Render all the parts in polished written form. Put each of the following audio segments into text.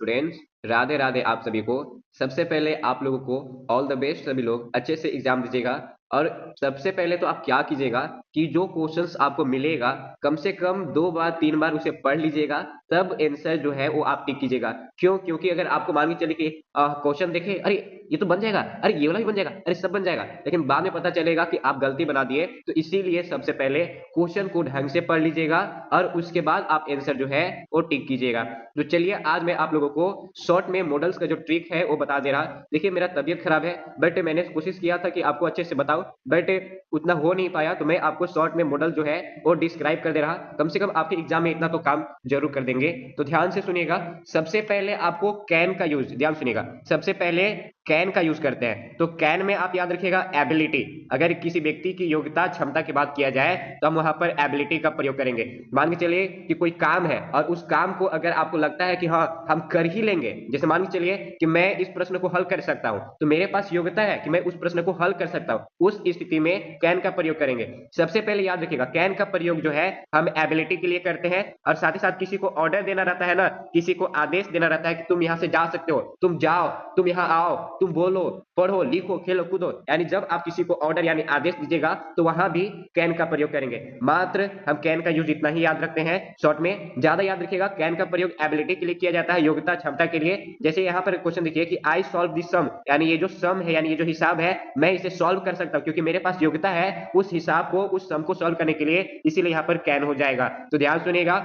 Students, Radhe Radhe आप सभी को। सबसे पहले आप लोगों को ऑल द बेस्ट। सभी लोग अच्छे से एग्जाम दीजिएगा। और सबसे पहले तो आप क्या कीजिएगा कि जो क्वेश्चंस आपको मिलेगा कम से कम 2 बार 3 बार उसे पढ़ लीजिएगा, तब आंसर जो है वो आप टिक कीजिएगा। क्यों? क्योंकि अगर आपको मान के चले कि क्वेश्चन देखे, अरे ये तो बन जाएगा, अरे ये वाला भी बन जाएगा, अरे सब बन जाएगा, लेकिन बाद में पता चलेगा कि आप गलती बना दिए। तो इसीलिए सबसे पहले क्वेश्चन को ढंग से पढ़ लीजिएगा और उसके बाद आप आंसर जो है वो टिक कीजिएगा। तो चलिए आज मैं आप लोगों को शॉर्ट में मॉडल्स का जो ट्रिक है वो बता दे रहा। देखिए मेरा तबीयत खराब है, बट मैंने कोशिश किया था कि आपको अच्छे से बताऊं, बट उतना हो नहीं पाया। तो मैं आपको शॉर्ट में मॉडल जो है वो डिस्क्राइब कर दे रहा। कम से कम आपके एग्जाम में इतना तो काम जरूर कर देंगे। तो ध्यान से सुनिएगा। सबसे पहले आपको कैन का यूज, ध्यान सुनिएगा, सबसे पहले कैन का यूज करते हैं। तो कैन में आप याद रखिएगा एबिलिटी। अगर किसी व्यक्ति की योग्यता क्षमता की बात किया जाए तो हम वहां पर एबिलिटी का प्रयोग करेंगे। मान के चलिए कि कोई काम है और उस काम को अगर आपको लगता है कि हाँ हम कर ही लेंगे, जैसे मान के चलिए कि मैं इस प्रश्न को हल कर सकता हूं, तो मेरे पास योग्यता है कि मैं उस प्रश्न को हल कर सकता हूं, उस स्थिति में कैन का प्रयोग करेंगे। सबसे पहले याद रखिएगा कैन का प्रयोग जो है हम एबिलिटी के लिए करते हैं। और साथ ही साथ किसी को ऑर्डर देना रहता है ना, किसी को आदेश देना रहता है कि तुम यहां से जा सकते हो, तुम जाओ, तुम यहां आओ, तुम बोलो, पढ़ो, लिखो, खेलो, कूदो, यानी जब आप किसी को ऑर्डर यानी आदेश दीजिएगा तो वहां भी कैन का प्रयोग करेंगे। मात्र हम कैन का यूज इतना ही याद रखते हैं शॉर्ट में। ज्यादा याद रखिएगा कैन का प्रयोग एबिलिटी के लिए किया जाता है, योग्यता क्षमता के लिए। जैसे यहाँ पर क्वेश्चन देखिए कि आई सॉल्व दिस सम, यानी ये जो सम है यानी ये जो हिसाब है मैं इसे सॉल्व कर सकता हूँ क्योंकि मेरे पास योग्यता है उस हिसाब को, उस सम को सॉल्व करने के लिए, इसीलिए यहाँ पर कैन हो जाएगा। तो ध्यान सुनिएगा,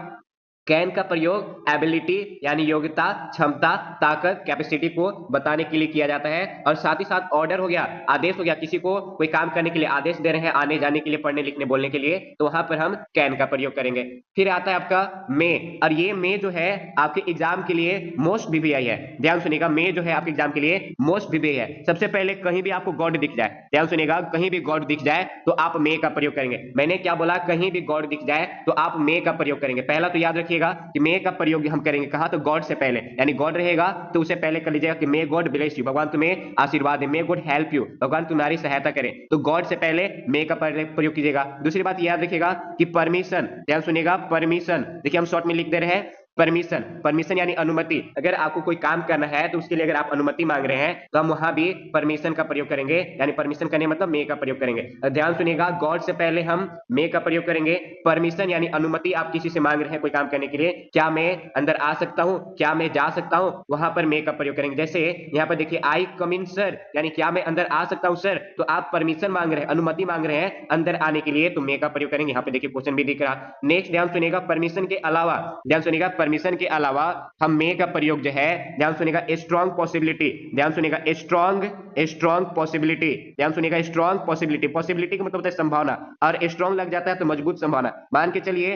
कैन का प्रयोग एबिलिटी यानी योग्यता, क्षमता, ताकत, कैपेसिटी को बताने के लिए किया जाता है। और साथ ही साथ ऑर्डर हो गया, आदेश हो गया, किसी को कोई काम करने के लिए आदेश दे रहे हैं, आने जाने के लिए, पढ़ने लिखने बोलने के लिए, तो वहां पर हम कैन का प्रयोग करेंगे। फिर आता है आपका मे। और ये मे जो है आपके एग्जाम के लिए मोस्ट वीवीआई है। ध्यान सुनिएगा, मे जो है आपके एग्जाम के लिए मोस्ट वीवीआई है। सबसे पहले कहीं भी आपको गॉड दिख जाए, ध्यान सुनिएगा, कहीं भी गॉड दिख जाए तो आप मे का प्रयोग करेंगे। मैंने क्या बोला? कहीं भी गॉड दिख जाए तो आप मे का प्रयोग करेंगे। पहला तो याद रखिएगा कि मे का प्रयोग हम करेंगे कहा, तो गॉड से पहले, यानी गॉड रहेगा तो उसे पहले कर लीजिएगा कि मे गॉड ब्लेस यू, भगवान तुम्हें आशीर्वाद दे, मे गॉड हेल्प यू, भगवान तुम्हारी सहायता करें। तो गॉड से पहले मे का प्रयोग कीजिएगा। दूसरी बात याद रखिएगा कि परमिशन, ध्यान सुनिएगा, परमिशन, देखिए हम शॉर्ट में लिख दे रहे हैं परमिशन। परमिशन यानी अनुमति। अगर आपको कोई काम करना है तो उसके लिए अगर आप अनुमति मांग रहे हैं तो हम वहां भी परमिशन का प्रयोग करेंगे, यानी परमिशन करने मतलब मे का प्रयोग करेंगे। ध्यान सुनिएगा, गॉड से पहले हम मे का प्रयोग करेंगे। परमिशन यानी अनुमति, आप किसी से मांग रहे हैं कोई काम करने के लिए, क्या मैं अंदर आ सकता हूं, क्या मैं जा सकता हूं, वहां पर मे का प्रयोग करेंगे। जैसे यहाँ पर देखिए आई कम इन सर, यानी क्या मैं अंदर आ सकता हूं सर, तो आप परमिशन मांग रहे हैं, अनुमति मांग रहे हैं अंदर आने के लिए, तो मे का प्रयोग करेंगे। यहाँ पे देखिए क्वेश्चन भी दिख रहा। नेक्स्ट ध्यान सुनिएगा, परमिशन के अलावा, ध्यान सुनिएगा, परमिशन के अलावा हम मे का प्रयोग जो है, ध्यान सुनिएगा, स्ट्रॉन्ग पॉसिबिलिटी, ध्यान सुनिएगा, स्ट्रॉन्ग पॉसिबिलिटी, ध्यान सुनिएगा, स्ट्रॉन्ग पॉसिबिलिटी, पॉसिबिलिटी का मतलब होता है संभावना, और स्ट्रॉन्ग लग जाता है तो मजबूत संभावना। मान के चलिए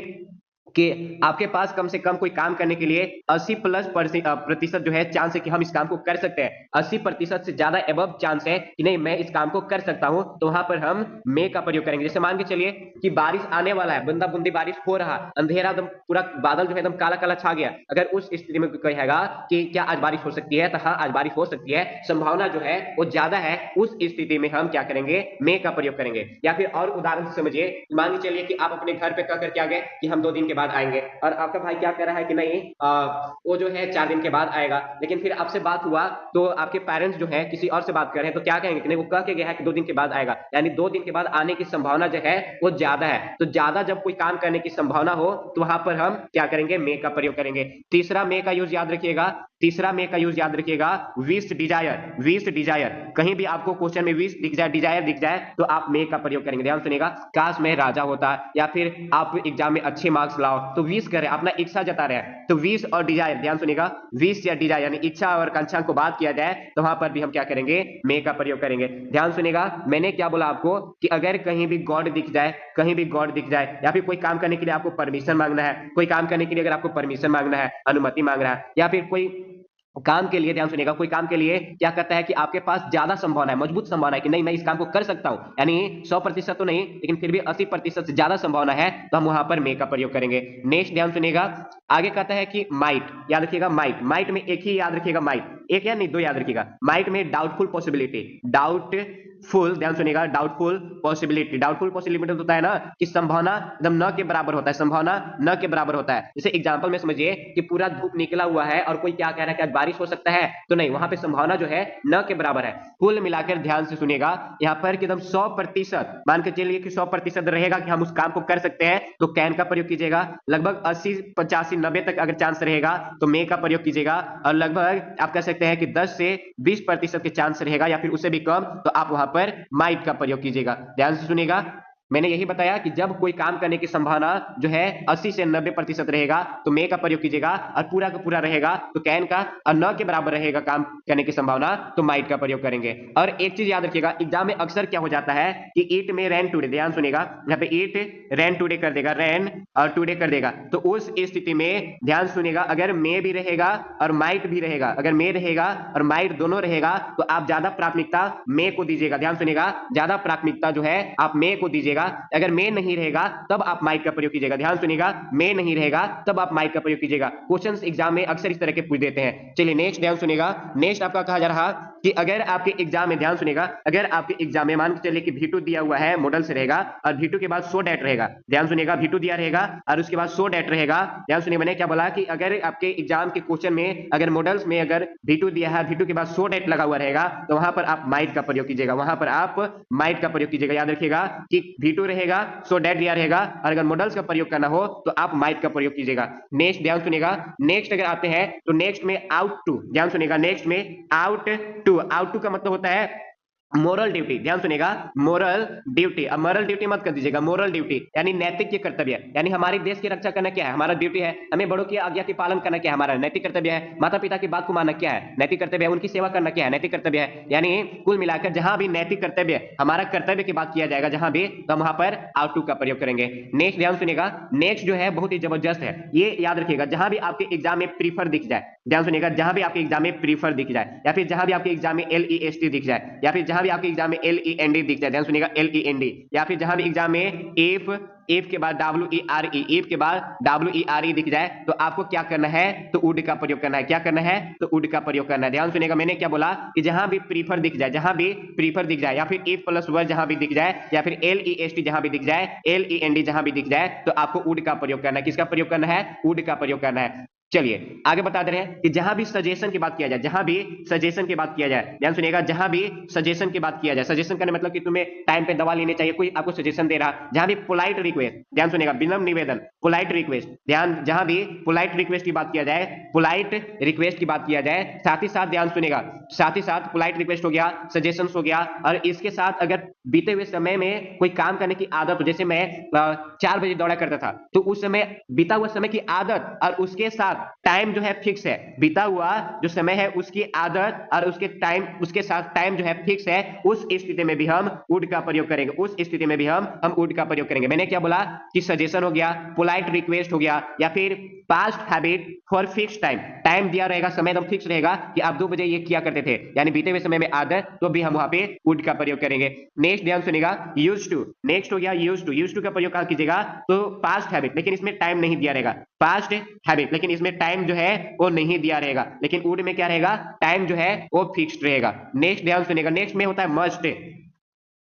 कि आपके पास कम से कम कोई काम करने के लिए 80+ प्रतिशत जो है चांस है कि हम इस काम को कर सकते हैं, 80% से ज्यादा एबव चांस है कि नहीं मैं इस काम को कर सकता हूं, तो वहां पर हम मे का प्रयोग करेंगे। जैसे मान के चलिए कि बारिश आने वाला है, बूंदा बूंदी बारिश हो रहा, अंधेरा एकदम, पूरा बादल जो है एकदम काला काला छा गया, अगर उस स्थिति में कहेगा कि क्या आज बारिश हो सकती है, तो हाँ आज बारिश हो सकती है, संभावना जो है वो ज्यादा है, उस स्थिति में हम क्या करेंगे, मे का प्रयोग करेंगे। या फिर और उदाहरण से समझिए, मान के चलिए कि आप अपने घर पे कह करके आ गए कि हम 2 दिन के बाद आएंगे, और आपका भाई क्या कह रहा है कि नहीं वो जो है 4 दिन के बाद आएगा, लेकिन फिर आपसे बात हुआ तो आपके पेरेंट्स जो है किसी और से बात कर रहे हैं, तो क्या कहेंगे कि नहीं वो कह के गया है कि 2 दिन के बाद आएगा, यानी 2 दिन के बाद आने की संभावना जो है वो ज्यादा है। तो ज्यादा जब कोई काम करने की संभावना हो तो वहां पर हम क्या करेंगे, मे का प्रयोग करेंगे। तीसरा मे का यूज याद रखिएगा, तीसरा मे का यूज याद रखिएगा, विश डिजायर, विश डिजायर, कहीं भी आपको क्वेश्चन में विश दिख जाए, डिजायर दिख जाए, तो आप मे का प्रयोग करेंगे। ध्यान सुनिएगा, काश मैं राजा होता, या फिर आप एग्जाम में अच्छे मार्क्स लाओ, तो विश कर रहे हैं, अपना इच्छा जता रहे हैं, तो विश और डिजायर, ध्यान सुनिएगा, विश या डिजायर यानी इच्छा और आकांक्षा को बात किया जाए तो वहां पर भी हम क्या करेंगे, मे का प्रयोग करेंगे। ध्यान सुनिएगा, मैंने क्या बोला आपको कि अगर कहीं भी गॉड दिख जाए, कहीं भी गॉड दिख जाए, या फिर कोई काम करने के लिए आपको परमिशन मांगना है, कोई काम करने के लिए अगर आपको परमिशन मांगना है, अनुमति मांग रहा है, या फिर कोई काम के लिए, ध्यान सुनिएगा, कोई काम के लिए क्या कहता है कि आपके पास ज्यादा संभावना है, मजबूत संभावना है कि नहीं मैं इस काम को कर सकता हूं, यानी 100% तो नहीं लेकिन फिर भी 80% से ज्यादा संभावना है, तो हम वहां पर मे का प्रयोग करेंगे। नेक्स्ट ध्यान सुनिएगा, आगे कहता है कि माइट, याद रखिएगा माइट, माइट में एक ही याद रखिएगा, माइट एक या नहीं, दो याद रखिएगा। माइट में डाउटफुल पॉसिबिलिटी, डाउटफुल, ध्यान सुनिएगा, डाउटफुल पॉसिबिलिटी। डाउटफुल पॉसिबिलिटी होता है ना कि संभावना एकदम न के बराबर होता है, संभावना न के बराबर होता है। जैसे एग्जांपल में समझिए कि पूरा धूप निकला हुआ है और कोई क्या कह रहा है कि आज बारिश हो सकता है, तो नहीं, वहां पे संभावना जो है न के बराबर है। कुल मिलाकर ध्यान से सुनिएगा यहाँ पर कि एकदम 100%, मान के चलिए कि 100% रहेगा कि हम उस काम को कर सकते हैं, तो कैन का प्रयोग कीजिएगा। लगभग 80, 85, 90 तक अगर चांस रहेगा तो मे का प्रयोग कीजिएगा। और लगभग आप कह सकते हैं कि 10 से 20% के चांस रहेगा या फिर उससे भी कम, तो आप वहां पर माइट का प्रयोग कीजिएगा। ध्यान से सुनिएगा, मैंने यही बताया कि जब कोई काम करने की संभावना जो है 80 से 90% रहेगा तो मे का प्रयोग कीजिएगा, और पूरा का पूरा रहेगा तो कैन का, और न के बराबर रहेगा काम करने की संभावना तो माइट का प्रयोग करेंगे। और एक चीज याद रखिएगा, एग्जाम में अक्सर क्या हो जाता है कि इट में रैन टूडे, ध्यान सुनिएगा, यहाँ पे इट रैन टूडे कर देगा, रैन और टूडे कर देगा, तो उस स्थिति में ध्यान सुनिएगा, अगर मे भी रहेगा और माइट भी रहेगा, अगर मे रहेगा और माइट दोनों रहेगा तो आप ज्यादा प्राथमिकता मे को दीजिएगा। ध्यान सुनिएगा, ज्यादा प्राथमिकता जो है आप मे को दीजिएगा। अगर मे नहीं रहेगा तब आप माइट का प्रयोग कीजिएगा। ध्यान सुनिएगा, मे नहीं रहेगा तब आप माइट का प्रयोग कीजिएगा। क्वेश्चंस एग्जाम में अक्सर इस तरह के पूछ देते हैं। चलिए नेक्स्ट ध्यान सुनिएगा, नेक्स्ट आपका कहा जा रहा कि अगर आपके एग्जाम में, ध्यान सुनिएगा, अगर आपके एग्जाम में मान के चलिए कि V2 दिया हुआ है, मॉडल से रहेगा, और V2 के बाद सो डेट रहेगा। ध्यान सुनिएगा, V2 दिया रहेगा और उसके बाद सो डेट रहेगा। ध्यान सुनिए, मैंने क्या बोला कि अगर आपके एग्जाम के क्वेश्चन में अगर मॉडल्स में अगर V2 दिया है, V2 के बाद सो डेट लगा हुआ रहेगा, तो वहां पर आप माइट का प्रयोग कीजिएगा, वहां पर आप माइट का प्रयोग कीजिएगा। याद रखिएगा कि V2 रहेगा, सो डेट दिया रहेगा, और अगर मॉडल्स का प्रयोग करना हो तो आप माइट का प्रयोग कीजिएगा। नेक्स्ट ध्यान सुनिएगा, नेक्स्ट अगर आते हैं तो नेक्स्ट में आउट टू, ध्यान सुनिएगा, नेक्स्ट में आउट टू, आउट टू का मतलब होता है मोरल ड्यूटी। ध्यान सुनिएगा, मोरल ड्यूटी। अब मोरल ड्यूटी मत कर दीजिएगा, मोरल ड्यूटी यानी नैतिक कर्तव्य, यानी हमारे देश की रक्षा करना क्या है, हमारा ड्यूटी है। हमें बड़ों की आज्ञा की पालन करना क्या है, हमारा नैतिक कर्तव्य है। माता पिता की बात को मानना क्या है, नैतिक कर्तव्य है। उनकी सेवा करना क्या है, नैतिक कर्तव्य है। यानी कुल मिलाकर जहां भी नैतिक कर्तव्य, हमारा कर्तव्य की बात किया जाएगा जहां भी, तो हम वहां पर आउट टू का प्रयोग करेंगे। नेक्स्ट ध्यान सुनिएगा, नेक्स्ट जो है बहुत ही जबरदस्त है, ये याद रखिएगा, जहां भी आपके एग्जाम में प्रीफर दिख जाए, ध्यान सुनिएगा, जहां भी आपके एग्जाम में प्रीफर दिख जाए, या फिर जहां भी आपके एग्जाम में LEST दिख जाए, या फिर जहां भी आपके एग्जाम में LEND दिख जाए, ध्यान सुनिएगा, LEND, या फिर जहां भी एग्जाम में इफ के बाद WERE, इफ के बाद WERE दिख जाए, तो आपको क्या करना है, तो वुड का प्रयोग करना है। क्या करना है, तो वुड का प्रयोग करना है। ध्यान सुनिएगा, मैंने क्या बोला कि जहां भी प्रीफर दिख जाए, जहां भी प्रीफर दिख जाए, या फिर इफ प्लस वर्ड जहां भी दिख जाए, या फिर LEST जहां भी दिख जाए, LEND जहां भी दिख जाए, तो आपको वुड का प्रयोग करना है। किसका प्रयोग करना है, वुड का प्रयोग करना है। चलिए आगे बता दे रहे हैं कि जहां भी सजेशन की बात किया जाए, जहां भी सजेशन की बात किया जाए, ध्यान सुनिएगा, जहां भी सजेशन की बात किया जाए, सजेशन करने मतलब कि तुम्हें टाइम पे दवा लेनी चाहिए, कोई आपको सजेशन दे रहा, जहां भी पोलाइट रिक्वेस्ट, ध्यान सुनिएगा, विनम्र निवेदन, पोलाइट रिक्वेस्ट, ध्यान, जहां भी पोलाइट रिक्वेस्ट की बात किया जाए, पोलाइट रिक्वेस्ट की बात किया जाए, साथ ही साथ ध्यान सुनिएगा, साथ ही साथ पोलाइट रिक्वेस्ट हो गया, सजेशन हो गया, और इसके साथ अगर बीते हुए समय में कोई काम करने की आदत हो, जैसे मैं 4 बजे दौड़ा करता था, तो उस समय बीता हुआ समय की आदत और उसके साथ टाइम जो है फिक्स है, बीता हुआ जो समय है उसकी आदत और उसके टाइम, उसके साथ टाइम जो है फिक्स है, उस स्थिति में भी हम वुड का प्रयोग करेंगे, उस स्थिति में भी हम वुड का प्रयोग करेंगे। मैंने क्या बोला कि सजेशन हो गया, पोलाइट रिक्वेस्ट हो गया, या फिर past habit for fix time, time दिया रहेगा, समय एकदम फिक्स रहेगा कि आप 2 बजे ये किया करते थे, यानी बीते हुए समय में आदत, तो भी हम वहां पे वुड का प्रयोग करेंगे। नेक्स्ट ध्यान सुनिएगा, यूज्ड टू, नेक्स्ट हो गया यूज्ड टू, यूज्ड टू का प्रयोग कहां कीजिएगा, तो पास्ट हैबिट, लेकिन इसमें टाइम नहीं दिया रहेगा, पास्ट हैबिट, लेकिन इसमें टाइम जो है वो नहीं दिया रहेगा, लेकिन वुड में क्या रहेगा, टाइम जो है वो फिक्स्ड रहेगा। नेक्स्ट ध्यान सुनिएगा, नेक्स्ट में होता है मस्ट,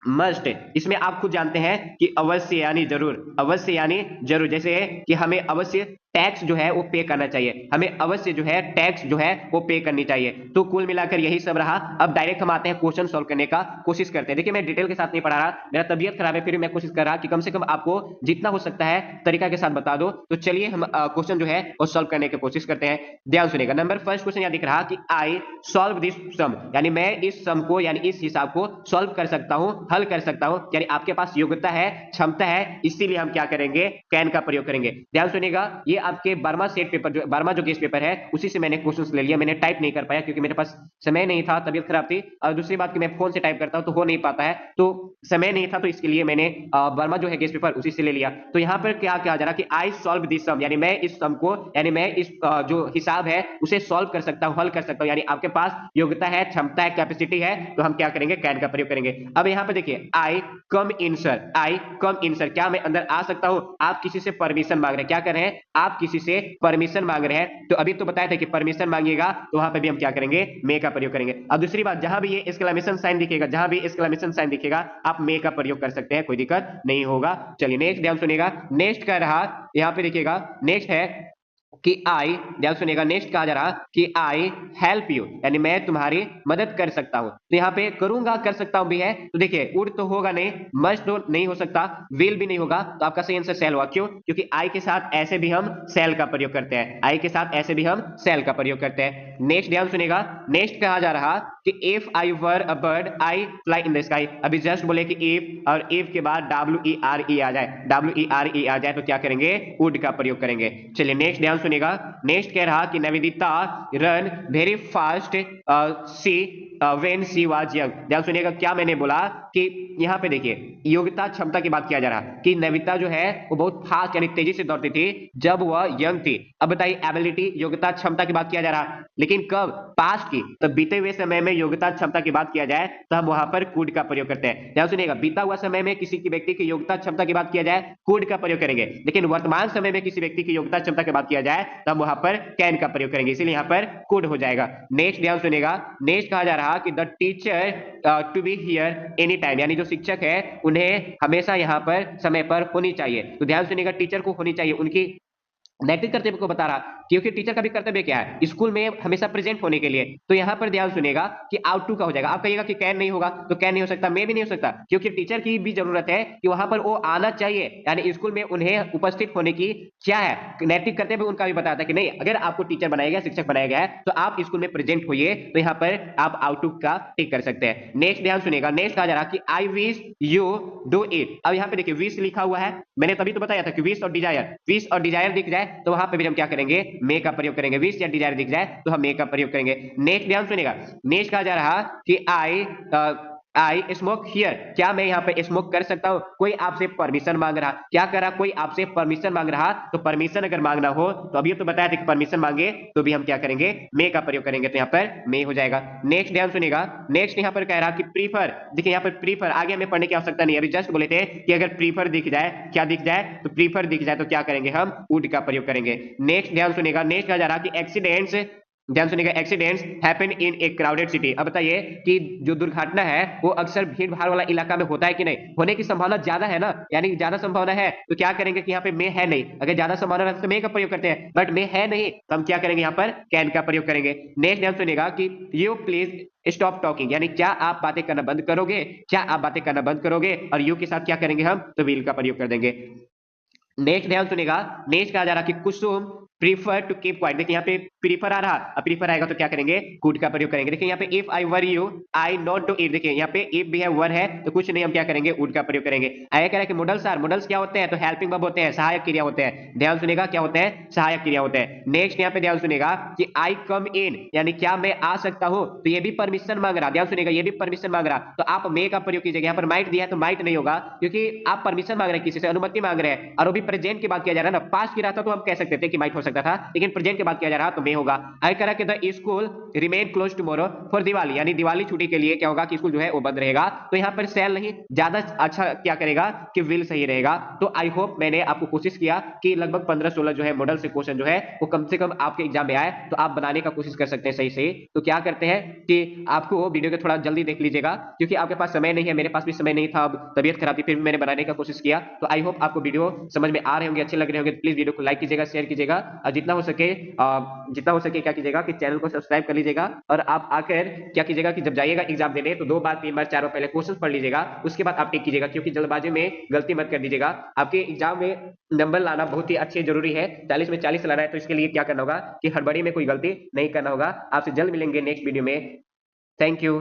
मस्ट, इसमें आप खुद जानते हैं कि अवश्य यानी जरूर, अवश्य यानी जरूर, जैसे कि हमें अवश्य टैक्स जो है वो पे करना चाहिए, हमें अवश्य जो है टैक्स जो है वो पे करनी चाहिए। तो कुल मिलाकर यही सब रहा। अब डायरेक्ट हम आते हैं क्वेश्चन सॉल्व करने का कोशिश करते हैं। देखिए मैं डिटेल के साथ नहीं पढ़ा रहा, मेरा तबियत खराब है, फिर मैं कोशिश कर रहा कि कम से कम आपको जितना हो सकता है तरीका के साथ बता दो। तो चलिए हम क्वेश्चन जो है वो सॉल्व करने की कोशिश करते हैं। ध्यान सुनिएगा, नंबर फर्स्ट क्वेश्चन यहाँ दिख रहा कि आई सॉल्व दिस सम, यानी मैं इस सम को, यानी इस हिसाब को सॉल्व कर सकता हूं, हल कर सकता हूं, यानी आपके पास योग्यता है, क्षमता है, इसीलिए हम क्या करेंगे, कैन का प्रयोग करेंगे। ध्यान सुनिएगा, ये आपके 12वां सेट पेपर, जो 12वां जो गेस्ट पेपर है, उसी से मैंने क्वेश्चंस ले लिया। मैंने टाइप नहीं कर पाया क्योंकि मेरे पास समय नहीं था, तबियत खराब थी, और दूसरी बात कि मैं फोन से टाइप करता हूं तो हो नहीं पाता है, तो समय नहीं था, तो इसके लिए मैंने 12वां जो है गेस्ट पेपर उसी से ले लिया। तो यहाँ पर क्या कहा जा रहा कि आई सॉल्व दिस सम, यानी मैं इस सम को, यानी मैं इस जो हिसाब है उसे सॉल्व कर सकता हूं, हल कर सकता हूं, यानी आपके पास योग्यता है, क्षमता है, कैपेसिटी है, तो हम क्या करेंगे, कैन का प्रयोग करेंगे। अब यहाँ पे देखिए, आई कम इन सर, आई कम इन सर, क्या मैं अंदर आ सकता हूं, आप किसी से परमिशन मांग रहे हैं, क्या कर रहे हैं, आप आप किसी से परमिशन मांग रहे हैं, तो अभी तो बताया था कि परमिशन मांगिएगा तो वहां पे भी हम क्या करेंगे, मे का प्रयोग करेंगे। अब दूसरी बात, जहां भी ये एक्सक्लेमेशन साइन दिखेगा, जहां भी एक्सक्लेमेशन साइन दिखेगा आप मे का प्रयोग कर सकते हैं, कोई दिक्कत नहीं होगा। चलिए नेक्स्ट ध्यान सुनिएगा, नेक्स्ट कह रहा, यहाँ पे देखिएगा नेक्स्ट है कि आई, ध्यान सुनिएगा, नेक्स्ट कहा जा रहा कि आई हेल्प यू, यानी मैं तुम्हारी मदद कर सकता हूं। तो यहाँ पे करूंगा कर सकता हूं भी है, तो देखिए वुड तो होगा नहीं, मस्ट तो नहीं हो सकता, विल भी नहीं होगा, तो आपका सही आंसर सेल हुआ। क्यों? क्योंकि आई के साथ ऐसे भी हम सेल का प्रयोग करते हैं, आई के साथ ऐसे भी हम सेल का प्रयोग करते हैं। नेक्स्ट ध्यान सुनिएगा, नेक्स्ट कहा जा रहा कि if I were a bird I fly in the sky. अभी जस्ट बोले कि इफ, और इफ के बाद WERE आ जाए, WERE आ जाए तो क्या करेंगे, वुड का प्रयोग करेंगे। चलिए नेक्स्ट ध्यान सुनिएगा, नेक्स्ट कह रहा कि Nivedita run very fast see when she was young. ध्यान सुनिएगा, क्या मैंने बोला कि यहाँ पे देखिए योग्यता क्षमता की बात किया जा रहा कि नविता जो है वो बहुत फास्ट यानी तेजी से दौड़ती थी जब वह यंग थी। अब बताइए एबिलिटी, योग्यता क्षमता की बात किया जा रहा, लेकिन कब, पास्ट की, तो बीते हुए समय में योग्यता क्षमता की बात किया जाए तो हम वहां पर कुड का प्रयोग करते हैं। ध्यान सुनिएगा, बीता हुआ समय में किसी की व्यक्ति की योग्यता क्षमता की बात किया जाए कुड का प्रयोग करेंगे, लेकिन वर्तमान समय में किसी व्यक्ति की योग्यता क्षमता की बात किया जाए तो हम वहां पर कैन का प्रयोग करेंगे, इसीलिए यहाँ पर कुड हो जाएगा। नेक्स्ट ध्यान सुनिएगा, नेक्स्ट कहा जा रहा कि the teacher to be here any time, यानी जो शिक्षक है उन्हें हमेशा यहाँ पर समय पर होनी चाहिए। तो ध्यान सुनिएगा, टीचर को होनी चाहिए, उनकी नैतिक कर्तव्य को बता रहा, क्योंकि टीचर का भी कर्तव्य क्या है, स्कूल में हमेशा प्रेजेंट होने के लिए। तो यहां पर ध्यान सुनिएगा कि आउट टू का हो जाएगा। आप कहिएगा कि कैन नहीं होगा, तो कैन नहीं हो सकता, मे भी नहीं हो सकता, क्योंकि टीचर की भी जरूरत है कि वहां पर वो आना चाहिए, यानी स्कूल में उन्हें उपस्थित होने की क्या है नैतिक कर्तव्य उनका भी बताता है कि नहीं, अगर आपको टीचर बनाया गया, शिक्षक बनाया गया है तो आप स्कूल में प्रेजेंट होइए, तो यहाँ पर आप आउट टू का टिक कर सकते हैं। नेक्स्ट ध्यान सुनिएगा, नेक्स्ट कहा जा रहा कि I wish you do it. अब यहाँ पे देखिए विश लिखा हुआ है, मैंने तभी तो बताया था कि विश और डिजायर, विश और डिजायर दिख जाए तो वहां पे भी हम क्या करेंगे, मे का प्रयोग करेंगे। विश या डिजायर दिख जाए तो हम मे का प्रयोग करेंगे। नेक्स्ट ध्यान सुनिएगा, नेक्स्ट कहा जा रहा कि आई स्मोक हियर, क्या मैं यहाँ पे स्मोक कर सकता हूँ? कोई आपसे परमिशन मांग रहा, क्या करा, कोई आपसे परमिशन मांग रहा, तो परमिशन अगर मांगना हो तो अभी तो बताया था कि परमिशन मांगे तो भी हम क्या करेंगे, मे का प्रयोग करेंगे, तो यहाँ पर मे हो जाएगा। नेक्स्ट ध्यान सुनिएगा, नेक्स्ट यहाँ पर कह रहा कि प्रीफर, देखिए यहाँ पर प्रीफर आगे हमें पढ़ने की आवश्यकता नहीं है, अभी जस्ट बोले थे कि अगर प्रीफर दिख जाए, क्या दिख जाए, तो प्रीफर दिख जाए तो क्या करेंगे, हम वुड का प्रयोग करेंगे। नेक्स्ट ध्यान सुनिएगा, नेक्स्ट कहा जा रहा कि एक्सीडेंट्स, ध्यान सुनिएगा, accidents happen in A crowded city. अब बताइए कि जो दुर्घटना है वो अक्सर भीड़ भाड़ वाला इलाका में होता है कि नहीं, होने की संभावना ज्यादा है ना, यानी ज्यादा संभावना है, तो क्या करेंगे कि यहाँ पे मे है नहीं, अगर ज्यादा संभावना है तो मे का प्रयोग करते हैं, बट मे है नहीं तो हम क्या करेंगे, यहाँ पर कैन का प्रयोग करेंगे। नेक्स्ट ध्यान सुनिएगा कि यू प्लीज स्टॉप टॉकिंग, यानी क्या आप बातें करना बंद करोगे, क्या आप बातें करना बंद करोगे, और यू के साथ क्या करेंगे हम, तो विल का प्रयोग कर देंगे। नेक्स्ट ध्यान सुनिएगा, नेक्स्ट कहा जा रहा कि कुसुम प्रीफर टू कीप क्वाइट, देखिए यहाँ पे प्रीफर आ रहा, अब प्रीफर आएगा तो क्या करेंगे, कुड का प्रयोग करेंगे। देखिए यहाँ पे if I were you I not to it, देखिए यहाँ पे इफ भी है, वर है, तो कुछ नहीं, हम क्या करेंगे, वुड का प्रयोग करेंगे। आया कह रहा है कि मॉडल्स आर, मॉडल्स क्या होते हैं, तो हेल्पिंग वर्ब होते हैं, सहायक क्रिया होते हैं। ध्यान सुनिएगा, क्या होते हैं, सहायक क्रिया होते हैं। नेक्स्ट यहाँ पे ध्यान सुनिएगा कि आई कम इन, यानी क्या मैं आ सकता हूँ, तो ये भी परमिशन मांग रहा, ध्यान सुनिएगा, ये भी परमिशन मांग रहा, तो आप मे का प्रयोग कीजिएगा। यहाँ पर माइट दिया है तो माइट नहीं होगा, क्योंकि आप परमिशन मांग रहे हैं, किसी से अनुमति मांग रहे हैं, और वो भी प्रेजेंट की बात किया जा रहा है ना, पास्ट की रहता तो हम कह सकते थे कि माइट हो सकता था, लेकिन प्रेजेंट की बात किया जा रहा तो मे होगा। आई कह रहा कि the school remain close tomorrow for Diwali, यानी दिवाली छुट्टी के लिए क्या होगा कि स्कूल जो है वो बंद रहेगा, तो यहाँ पर सेल नहीं, ज्यादा अच्छा क्या करेगा कि विल सही रहेगा। तो आई होप मैंने आपको कोशिश किया कि लगभग 15-16 जो है मॉडल से क्वेश्चन जो है वो कम से कम आपके एग्जाम में आए, तो आप बनाने का कोशिश कर सकते हैं सही से। तो क्या करते हैं कि आपको वीडियो को थोड़ा जल्दी देख लीजिएगा, क्योंकि आपके पास समय नहीं है, मेरे पास भी समय नहीं था, अब तबियत खराब थी, फिर भी मैंने बनाने का कोशिश किया। तो आई होप आपको वीडियो समझ में आ रहे होंगे, अच्छे लग रहे होंगे, प्लीज वीडियो को लाइक कीजिएगा, शेयर कीजिएगा, और जितना हो सके क्या कीजिएगा कि चैनल को सब्सक्राइब कर लीजिएगा। और आप आकर क्या कीजिएगा कि जब जाइएगा एग्जाम देने तो 2 बार 3 बार 4 बार पहले क्वेश्चन पढ़ लीजिएगा, उसके बाद आप टिक कीजिएगा, क्योंकि जल्दबाजी में गलती मत कर दीजिएगा। आपके एग्जाम में नंबर लाना बहुत ही अच्छे जरूरी है, 40 में 40 लाना है, तो इसके लिए क्या करना होगा कि हड़बड़ी में कोई गलती नहीं करना होगा। आपसे जल्द मिलेंगे नेक्स्ट वीडियो में। Thank you.